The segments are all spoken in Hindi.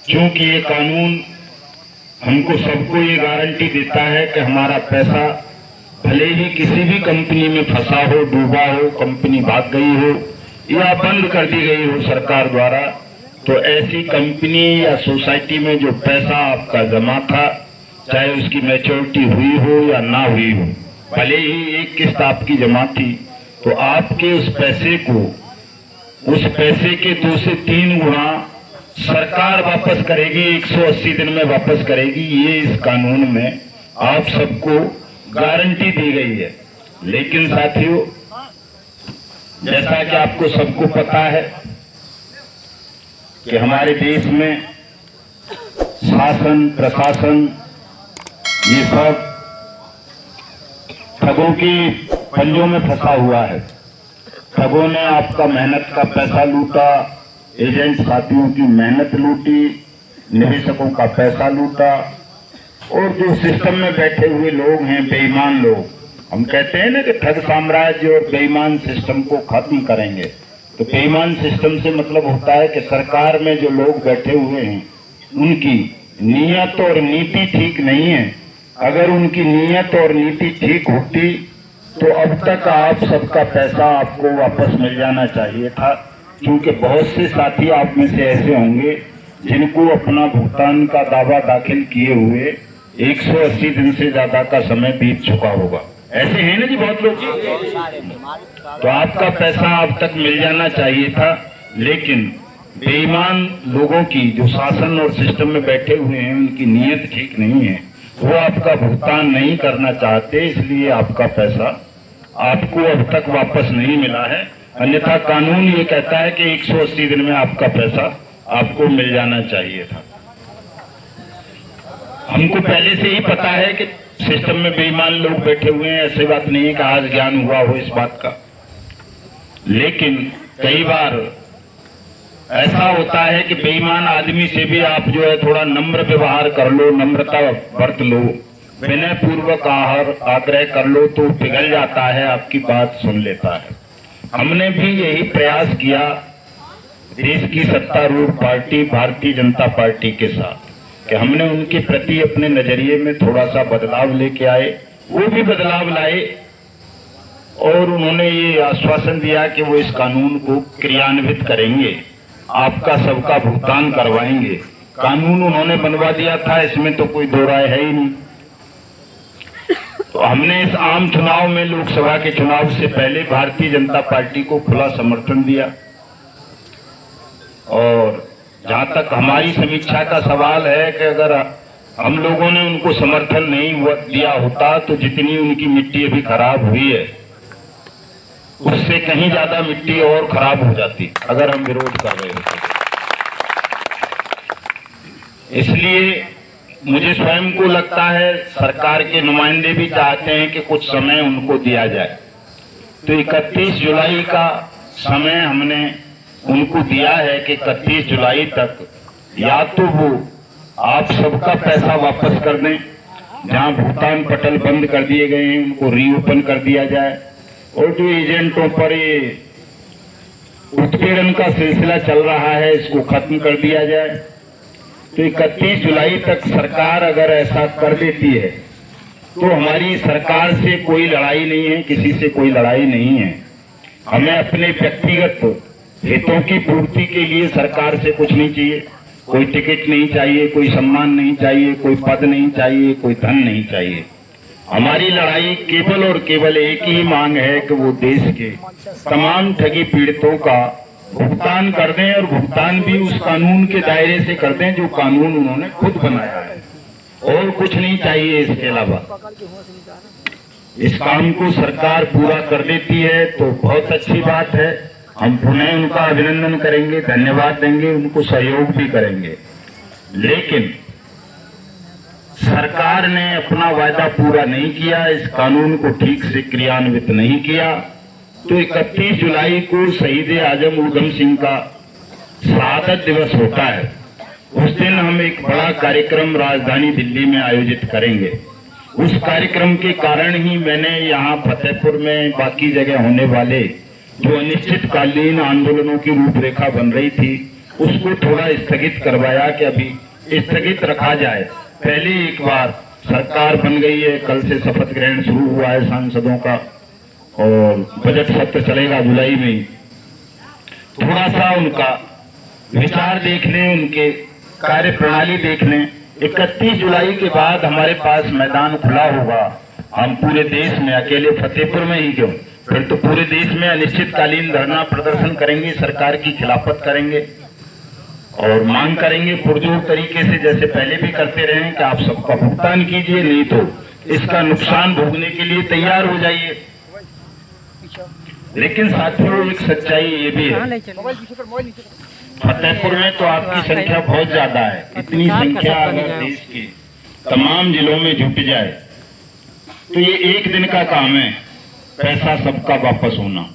क्योंकि ये कानून हमको सबको ये गारंटी देता है कि हमारा पैसा भले ही किसी भी कंपनी में फंसा हो, डूबा हो, कंपनी भाग गई हो या बंद कर दी गई हो सरकार द्वारा, तो ऐसी कंपनी या सोसाइटी में जो पैसा आपका जमा था, चाहे उसकी मैच्योरिटी हुई हो या ना हुई हो, भले ही एक किस्त आपकी जमा थी, तो आपके उस पैसे के 2 से 3 गुना सरकार वापस करेगी, 180 दिन में वापस करेगी। ये इस कानून में आप सबको गारंटी दी गई है। लेकिन साथियों, जैसा कि आपको सबको पता है कि हमारे देश में शासन प्रशासन ये सब ठगों की पंजों में फंसा हुआ है। ठगों ने आपका मेहनत का पैसा लूटा, एजेंट साथियों की मेहनत लूटी, निवेशकों का पैसा लूटा, और जो सिस्टम में बैठे हुए लोग हैं, बेईमान लोग, हम कहते हैं ना कि ठग साम्राज्य और बेईमान सिस्टम को खत्म करेंगे। तो बेईमान सिस्टम से मतलब होता है कि सरकार में जो लोग बैठे हुए हैं उनकी नीयत और नीति ठीक नहीं है। अगर उनकी नीयत और नीति ठीक होती तो अब तक आप सबका पैसा आपको वापस मिल जाना चाहिए था, क्योंकि बहुत से साथी आप में से ऐसे होंगे जिनको अपना भुगतान का दावा दाखिल किए हुए 180 दिन से ज्यादा का समय बीत चुका होगा। ऐसे हैं ना जी बहुत लोग। तो आपका पैसा अब तक मिल जाना चाहिए था, लेकिन बेईमान लोगों की जो शासन और सिस्टम में बैठे हुए हैं उनकी नीयत ठीक नहीं है, वो आपका भुगतान नहीं करना चाहते, इसलिए आपका पैसा आपको अब तक वापस नहीं मिला है। अन्यथा कानून ये कहता है कि 180 दिन में आपका पैसा आपको मिल जाना चाहिए था। हमको पहले से ही पता है कि सिस्टम में बेईमान लोग बैठे हुए हैं, ऐसी बात नहीं है कि आज ज्ञान हुआ हो इस बात का। लेकिन कई बार ऐसा होता है कि बेईमान आदमी से भी आप जो है थोड़ा नम्र व्यवहार कर लो, नम्रता बरत लो, विनय पूर्वक आग्रह कर लो तो पिघल जाता है, आपकी बात सुन लेता है। हमने भी यही प्रयास किया देश की सत्तारूढ़ पार्टी भारतीय जनता पार्टी के साथ कि हमने उनके प्रति अपने नजरिए में थोड़ा सा बदलाव लेके आए। वो भी बदलाव लाए और उन्होंने ये आश्वासन दिया कि वो इस कानून को क्रियान्वित करेंगे, आपका सबका भुगतान करवाएंगे। कानून उन्होंने बनवा दिया था, इसमें तो कोई दो राय है ही नहीं। तो हमने इस आम चुनाव में, लोकसभा के चुनाव से पहले भारतीय जनता पार्टी को खुला समर्थन दिया। और जहां तक हमारी समीक्षा का सवाल है कि अगर हम लोगों ने उनको समर्थन नहीं दिया होता तो जितनी उनकी मिट्टी अभी खराब हुई है उससे कहीं ज्यादा मिट्टी और खराब हो जाती अगर हम विरोध कर रहे होते। इसलिए मुझे स्वयं को लगता है सरकार के नुमाइंदे भी चाहते हैं कि कुछ समय उनको दिया जाए। तो 31 जुलाई का समय हमने उनको दिया है कि 31 जुलाई तक या तो वो आप सबका पैसा वापस कर दें, जहां भुगतान पटल बंद कर दिए गए हैं उनको रीओपन कर दिया जाए, और जो एजेंटों पर ये उत्पीड़न का सिलसिला चल रहा है इसको खत्म कर दिया जाए। तो 31 जुलाई तक सरकार अगर ऐसा कर देती है तो हमारी सरकार से कोई लड़ाई नहीं है, किसी से कोई लड़ाई नहीं है। हमें अपने व्यक्तिगत हितों की पूर्ति के लिए सरकार से कुछ नहीं चाहिए, कोई टिकट नहीं चाहिए, कोई सम्मान नहीं चाहिए, कोई पद नहीं चाहिए, कोई धन नहीं चाहिए। हमारी लड़ाई केवल और केवल एक ही मांग है कि वो देश के तमाम ठगी पीड़ितों का भुगतान कर दें, और भुगतान भी उस कानून के दायरे से कर दें जो कानून उन्होंने खुद बनाया है, और कुछ नहीं चाहिए इसके अलावा। इस काम को सरकार पूरा कर देती है तो बहुत अच्छी बात है, हम पुनः उनका अभिनंदन करेंगे, धन्यवाद देंगे, उनको सहयोग भी करेंगे। लेकिन सरकार ने अपना वायदा पूरा नहीं किया, इस कानून को ठीक से क्रियान्वित नहीं किया। तो 31 जुलाई को शहीद आजम उधम सिंह का शहादत दिवस होता है। उस दिन हम एक बड़ा कार्यक्रम राजधानी दिल्ली में आयोजित करेंगे। उस कार्यक्रम के कारण ही मैंने यहाँ फतेहपुर में बाकी जगह होने वाले जो अनिश्चितकालीन आंदोलनों की रूपरेखा बन रही थी, उसको थोड़ा स्थगित करवाया कि अभी स्थगित रखा जाए। पहले एक बार सरकार बन गई है, कल से शपथ ग्रहण शुरू हुआ है सांसदों का और बजट सत्र चलेगा जुलाई में ही। थोड़ा सा उनका विचार देख लें, उनके कार्य प्रणाली देख लें। 31 जुलाई के बाद हमारे पास मैदान खुला होगा। हम पूरे देश में, अकेले फतेहपुर में ही क्यों, फिर तो पूरे देश में अनिश्चितकालीन धरना प्रदर्शन करेंगे, सरकार की खिलाफत करेंगे और मांग करेंगे पुरजोर तरीके से, जैसे पहले भी करते रहे कि आप सबका भुगतान कीजिए, नहीं तो इसका नुकसान भोगने के लिए तैयार हो जाइए। लेकिन साथियों, एक सच्चाई ये भी है, फतेहपुर में तो आपकी संख्या बहुत ज्यादा है। इतनी संख्या अगर देश के तमाम जिलों में जुट जाए तो ये एक दिन का काम है, पैसा सबका वापस होना।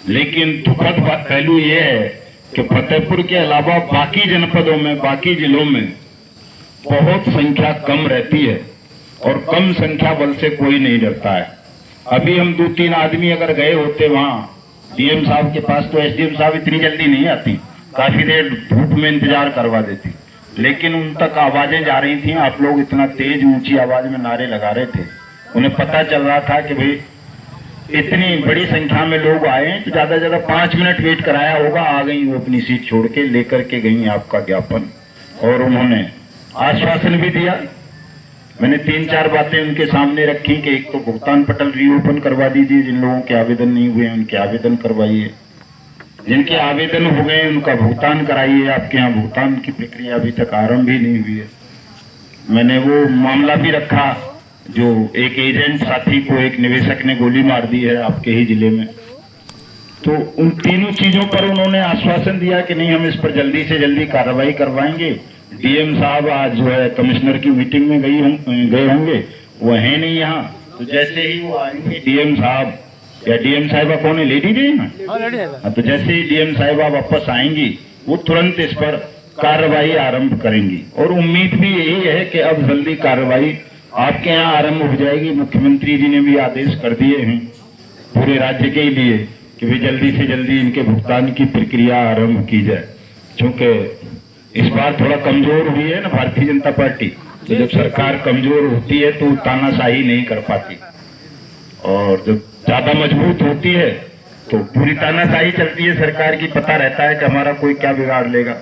लेकिन दुखद पहलू ये है कि फतेहपुर के अलावा बाकी जनपदों में, बाकी जिलों में बहुत संख्या कम रहती है और कम संख्या बल से कोई नहीं डरता है। अभी हम 2-3 आदमी अगर गए होते वहां डीएम साहब के पास, तो एसडीएम साहब इतनी जल्दी नहीं आती, काफी देर धूप में इंतजार करवा देती। लेकिन उन तक आवाजें जा रही थी, आप लोग इतना तेज ऊंची आवाज में नारे लगा रहे थे, उन्हें पता चल रहा था कि भाई इतनी बड़ी संख्या में लोग आए, तो ज्यादा से ज्यादा 5 मिनट वेट कराया होगा। आ गई वो अपनी सीट छोड़ के, लेकर के गई आपका ज्ञापन और उन्होंने आश्वासन भी दिया। मैंने 3-4 बातें उनके सामने रखी कि एक तो भुगतान पटल रीओपन करवा दीजिए, जिन लोगों के आवेदन नहीं हुए उनके आवेदन करवाइए, जिनके आवेदन हो गए उनका भुगतान कराइए। आपके यहाँ भुगतान की प्रक्रिया अभी तक आरंभ ही नहीं हुई है। मैंने वो मामला भी रखा जो एक एजेंट साथी को एक निवेशक ने गोली मार दी है आपके ही जिले में। तो उन तीनों चीजों पर उन्होंने आश्वासन दिया कि नहीं, हम इस पर जल्दी से जल्दी कार्रवाई करवाएंगे। डीएम साहब आज जो है कमिश्नर की मीटिंग में गए होंगे, वो है नहीं यहाँ, तो जैसे ही वो आएंगे डीएम साहब या डीएम साहिबा कौन है, लेडी जी ना, तो जैसे ही डीएम साहिबा वापस आएंगी वो तुरंत इस पर कार्रवाई आरंभ करेंगी। और उम्मीद भी यही है कि अब जल्दी कार्रवाई आपके यहाँ आरंभ हो जाएगी। मुख्यमंत्री जी ने भी आदेश कर दिए हैं पूरे राज्य के लिए कि वे जल्दी से जल्दी इनके भुगतान की प्रक्रिया आरंभ की जाए। क्योंकि इस बार थोड़ा कमजोर हुई है ना भारतीय जनता पार्टी, तो जब सरकार कमजोर होती है तो तानाशाही नहीं कर पाती, और जब ज्यादा मजबूत होती है तो पूरी तानाशाही चलती है सरकार की। पता रहता है कि हमारा कोई क्या बिगाड़ लेगा।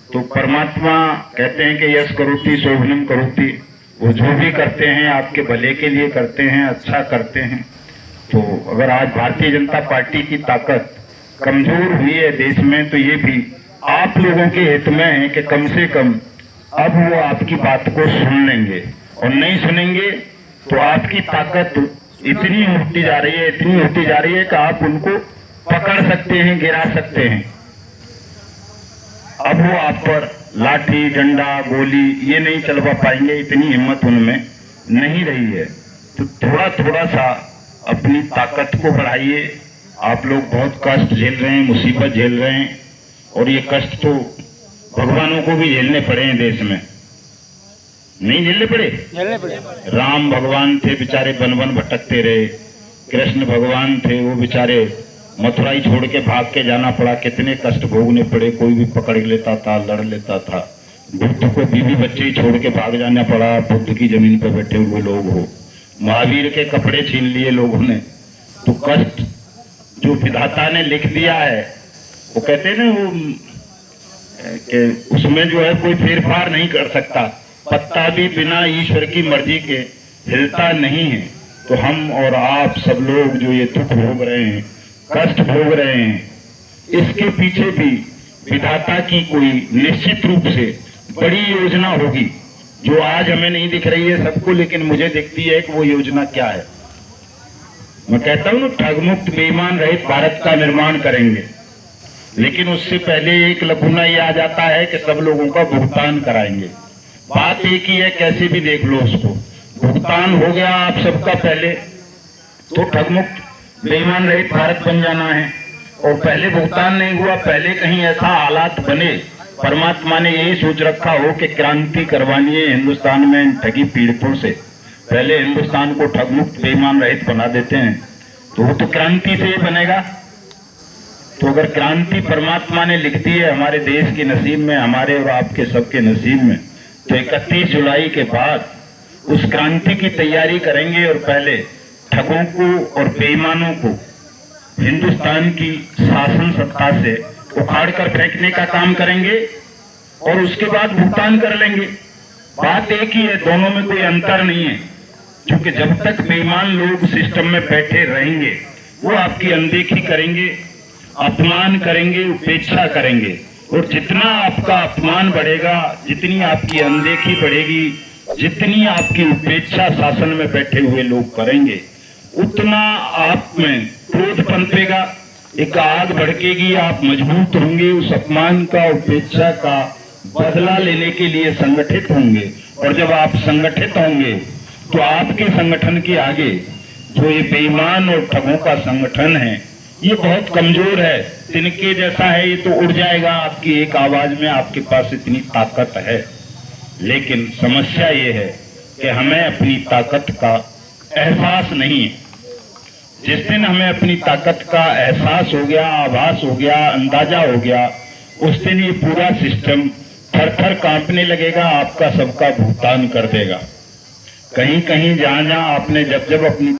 तो परमात्मा कहते हैं कि यश करोति शोभनम करोति, वो जो भी करते हैं आपके भले के लिए करते हैं, अच्छा करते हैं। तो अगर आज भारतीय जनता पार्टी की ताकत कमजोर हुई है देश में, तो ये भी आप लोगों के हित में है कि कम से कम अब वो आपकी बात को सुन लेंगे, और नहीं सुनेंगे तो आपकी ताकत इतनी होती जा रही है, इतनी होती जा रही है कि आप उनको पकड़ सकते हैं, गिरा सकते हैं। अब वो आप पर लाठी डंडा गोली ये नहीं चलवा पाएंगे, इतनी हिम्मत उनमें नहीं रही है। तो थोड़ा थोड़ा सा अपनी ताकत को बढ़ाइए। आप लोग बहुत कष्ट झेल रहे हैं, मुसीबत झेल रहे हैं, और ये कष्ट तो भगवानों को भी झेलने पड़े हैं देश में, नहीं झेलने पड़े। राम भगवान थे बेचारे, वन वन भटकते रहे। कृष्ण भगवान थे, वो बेचारे मथुरा ही छोड़ के भाग के जाना पड़ा, कितने कष्ट भोगने पड़े, कोई भी पकड़ लेता था, लड़ लेता था। बुद्ध को बीवी बच्चे ही छोड़ के भाग जाना पड़ा, बुद्ध की जमीन पर बैठे हुए लोग हो। महावीर के कपड़े छीन लिए लोगों ने। तो कष्ट जो विधाता ने लिख दिया है, वो कहते हैं ना वो कि उसमें जो है कोई फेरफार नहीं कर सकता। पत्ता भी बिना ईश्वर की मर्जी के हिलता नहीं है। तो हम और आप सब लोग जो ये दुख भोग रहे हैं, कष्ट भोग रहे हैं, इसके पीछे भी विधाता की कोई निश्चित रूप से बड़ी योजना होगी, जो आज हमें नहीं दिख रही है सबको, लेकिन मुझे दिखती है कि वो योजना क्या है। मैं कहता हूं ना, ठगमुक्त बेईमान रहित भारत का निर्माण करेंगे, लेकिन उससे पहले एक लकुना ये आ जाता है कि सब लोगों का भुगतान कराएंगे। बात एक ही है, कैसे भी देख लो उसको, भुगतान हो गया आप सबका पहले, तो ठगमुक्त बेईमान रहित भारत बन जाना है। और पहले भुगतान नहीं हुआ, पहले कहीं ऐसा हालात बने, परमात्मा ने यही सोच रखा हो कि क्रांति करवानी है हिंदुस्तान में इन ठगी पीड़ितों से, पहले हिंदुस्तान को ठगमुक्त बेईमान रहित बना देते हैं, तो वो तो क्रांति से बनेगा। तो अगर क्रांति परमात्मा ने लिख दी है हमारे देश के नसीब में, हमारे और आपके सबके नसीब में, तो 31 जुलाई के बाद उस क्रांति की तैयारी करेंगे और पहले ठगों को और बेईमानों को हिंदुस्तान की शासन सत्ता से उखाड़ कर फेंकने का काम करेंगे और उसके बाद भुगतान कर लेंगे। बात एक ही है, दोनों में कोई अंतर नहीं है, क्योंकि जब तक बेईमान लोग सिस्टम में बैठे रहेंगे वो आपकी अनदेखी करेंगे, अपमान करेंगे, उपेक्षा करेंगे, और जितना आपका अपमान बढ़ेगा, जितनी आपकी अनदेखी बढ़ेगी, जितनी आपकी उपेक्षा शासन में बैठे हुए लोग करेंगे, उतना आप में क्रोध पनपेगा, एक आग भड़केगी, आप मजबूत होंगे, उस अपमान का, उपेक्षा का बदला लेने के लिए संगठित होंगे। और जब आप संगठित होंगे तो आपके संगठन के आगे जो ये बेईमान और ठगों का संगठन है ये बहुत कमजोर है, तिनके जैसा है, ये तो उड़ जाएगा आपकी एक आवाज में, आपके पास इतनी ताकत है। लेकिन समस्या ये है कि हमें अपनी ताकत का एहसास नहीं है। जिस दिन हमें अपनी ताकत का एहसास हो गया, आभास हो गया, अंदाजा हो गया, उस दिन ये पूरा सिस्टम थर थर कांपने लगेगा, आपका सबका भुगतान कर देगा। कहीं कहीं जहां जहां आपने जब जब अपनी